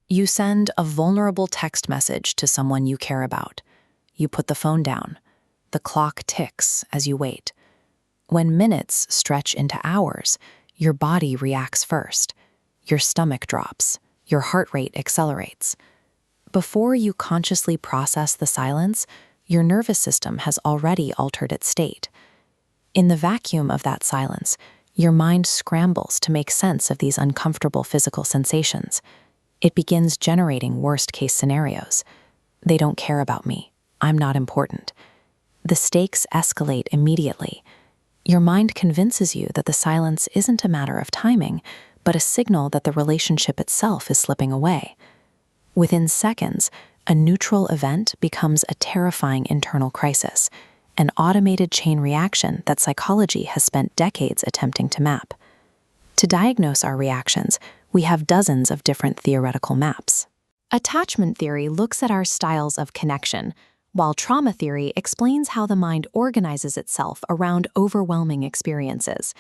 You send a vulnerable text message to someone you care about. You put the phone down. The clock ticks as you wait. When minutes stretch into hours, your body reacts first. Your stomach drops. Your heart rate accelerates. Before you consciously process the silence, your nervous system has already altered its state. In the vacuum of that silence, your mind scrambles to make sense of these uncomfortable physical sensations. It begins generating worst-case scenarios. They don't care about me. I'm not important. The stakes escalate immediately. Your mind convinces you that the silence isn't a matter of timing, but a signal that the relationship itself is slipping away. Within seconds, a neutral event becomes a terrifying internal crisis, an automated chain reaction that psychology has spent decades attempting to map. To diagnose our reactions, we have dozens of different theoretical maps. Attachment theory looks at our styles of connection, while trauma theory explains how the mind organizes itself around overwhelming experiences.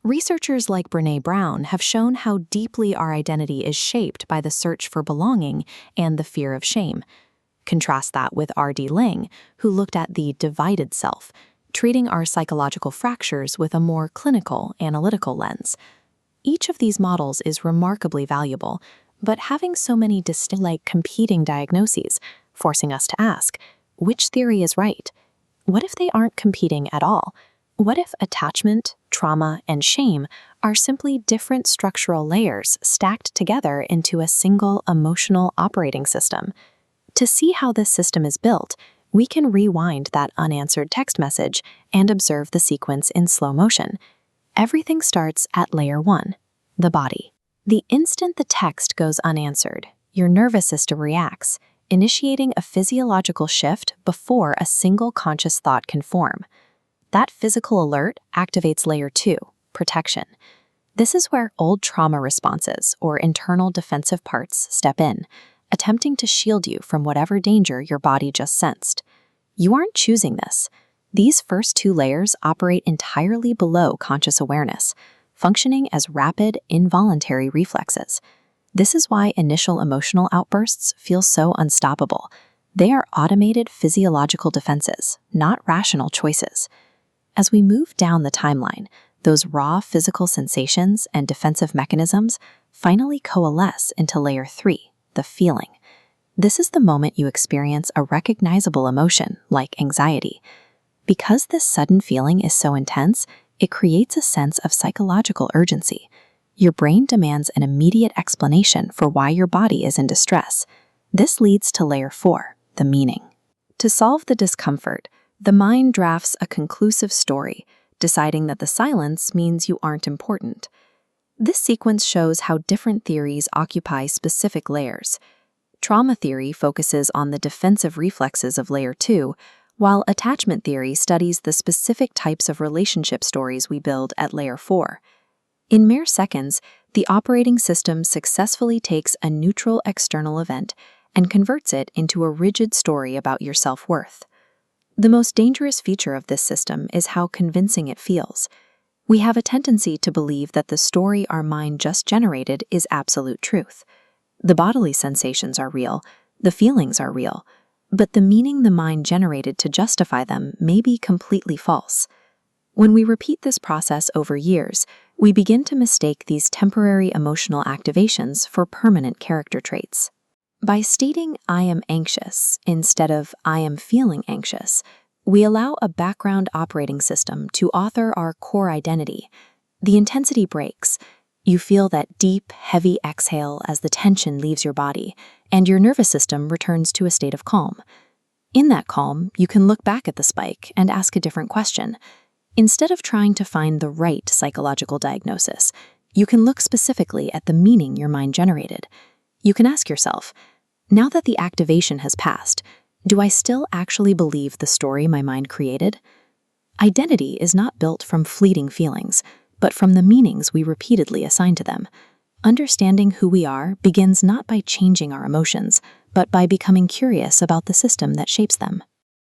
Researchers like Brené Brown have shown how deeply our identity is shaped by the search for belonging and the fear of shame. Contrast that with R.D. Laing, who looked at the divided self, treating our psychological fractures with a more clinical, analytical lens. Each of these models is remarkably valuable, but having so many distinct, competing diagnoses, forcing us to ask, which theory is right? What if they aren't competing at all? What if attachment, trauma, and shame are simply different structural layers stacked together into a single emotional operating system? To see how this system is built, we can rewind that unanswered text message and observe the sequence in slow motion. Everything starts at layer 1, the body. The instant the text goes unanswered, your nervous system reacts, initiating a physiological shift before a single conscious thought can form. That physical alert activates layer 2, protection. This is where old trauma responses or internal defensive parts step in, attempting to shield you from whatever danger your body just sensed. You aren't choosing this. These first 2 layers operate entirely below conscious awareness, functioning as rapid, involuntary reflexes. This is why initial emotional outbursts feel so unstoppable. They are automated physiological defenses, not rational choices. As we move down the timeline, those raw physical sensations and defensive mechanisms finally coalesce into layer 3, the feeling. This is the moment you experience a recognizable emotion, like anxiety. Because this sudden feeling is so intense, it creates a sense of psychological urgency. Your brain demands an immediate explanation for why your body is in distress. This leads to layer 4, the meaning. To solve the discomfort, the mind drafts a conclusive story, deciding that the silence means you aren't important. This sequence shows how different theories occupy specific layers. Trauma theory focuses on the defensive reflexes of layer 2, while attachment theory studies the specific types of relationship stories we build at layer 4. In mere seconds, the operating system successfully takes a neutral external event and converts it into a rigid story about your self-worth. The most dangerous feature of this system is how convincing it feels. We have a tendency to believe that the story our mind just generated is absolute truth. The bodily sensations are real, the feelings are real, but the meaning the mind generated to justify them may be completely false. When we repeat this process over years, we begin to mistake these temporary emotional activations for permanent character traits. By stating "I am anxious" instead of "I am feeling anxious," we allow a background operating system to author our core identity. The intensity breaks. You feel that deep, heavy exhale as the tension leaves your body, and your nervous system returns to a state of calm. In that calm, you can look back at the spike and ask a different question. Instead of trying to find the right psychological diagnosis, you can look specifically at the meaning your mind generated. You can ask yourself, now that the activation has passed, do I still actually believe the story my mind created? Identity is not built from fleeting feelings, but from the meanings we repeatedly assign to them. Understanding who we are begins not by changing our emotions, but by becoming curious about the system that shapes them.